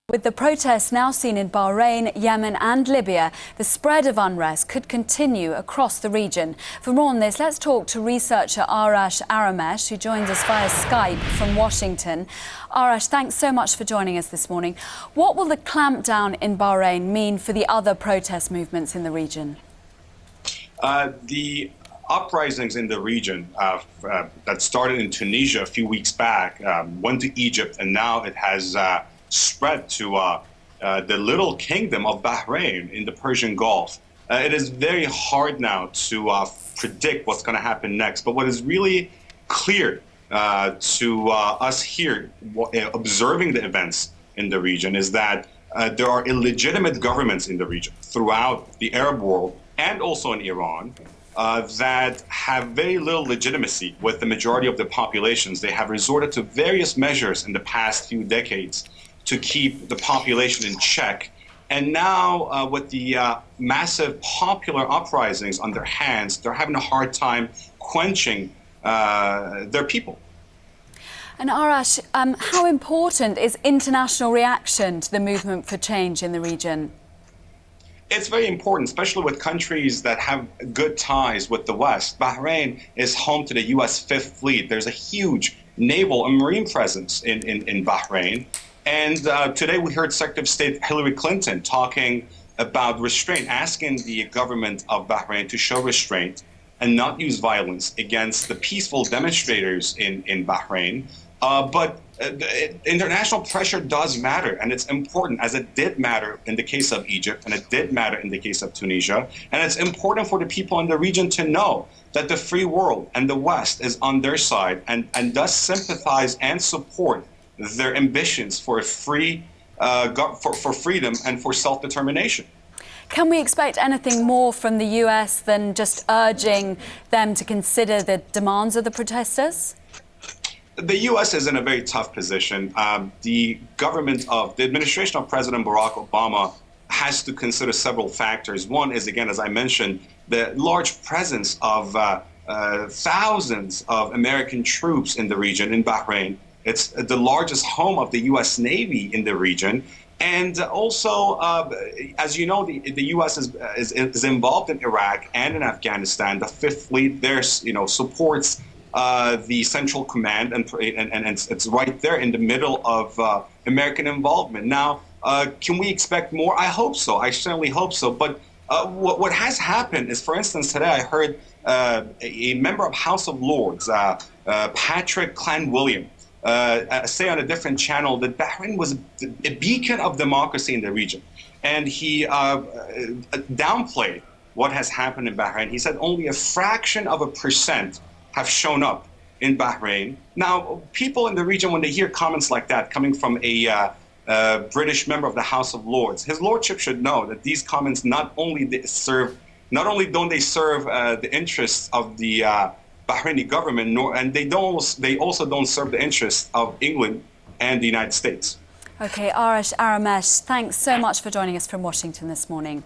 With the protests now seen in Bahrain, Yemen and Libya, the spread of unrest could continue across the region. For more on this, let's talk to researcher Arash Aramesh, who joins us via Skype from Washington. Arash, thanks so much for joining us this morning. What will the clampdown in Bahrain mean for the other protest movements in the region? The uprisings in the region that started in Tunisia a few weeks back went to Egypt, and now it has spread to the little kingdom of Bahrain in the Persian Gulf. It is very hard now to predict what's going to happen next. But what is really clear to us here, observing the events in the region, is that there are illegitimate governments in the region throughout the Arab world and also in Iran that have very little legitimacy with the majority of the populations. They have resorted to various measures in the past few decades to keep the population in check. And now with the massive popular uprisings on their hands, they're having a hard time quenching their people. And Arash, how important is international reaction to the movement for change in the region? It's very important, especially with countries that have good ties with the West. Bahrain is home to the U.S. Fifth Fleet. There's a huge naval and marine presence in Bahrain. And today we heard Secretary of State Hillary Clinton talking about restraint, asking the government of Bahrain to show restraint and not use violence against the peaceful demonstrators in Bahrain. But international pressure does matter, and it's important, as it did matter in the case of Egypt, and it did matter in the case of Tunisia. And it's important for the people in the region to know that the free world and the West is on their side and does sympathize and support their ambitions for free, for freedom and for self-determination. Can we expect anything more from the US than just urging them to consider the demands of the protesters? The U.S. is in a very tough position. The administration of President Barack Obama has to consider several factors. One is, again, as I mentioned, the large presence of thousands of American troops in the region, in Bahrain. It's the largest home of the U.S. Navy in the region. And also, as you know, the U.S. is involved in Iraq and in Afghanistan. The Fifth Fleet there, supports the Central Command, and it's right there in the middle of American involvement. Now, can we expect more? I hope so. I certainly hope so. But what has happened is, for instance, today I heard a member of House of Lords, Patrick Clan-William, say on a different channel that Bahrain was a beacon of democracy in the region. And he downplayed what has happened in Bahrain. He said only a fraction of a percent have shown up in Bahrain. Not people in the region, when they hear comments like that coming from a British member of the House of Lords, his lordship should know that these comments not only don't they serve the interests of the Bahraini government, and they also don't serve the interests of England and the United States. Okay, Arash Aramesh, thanks so much for joining us from Washington this morning.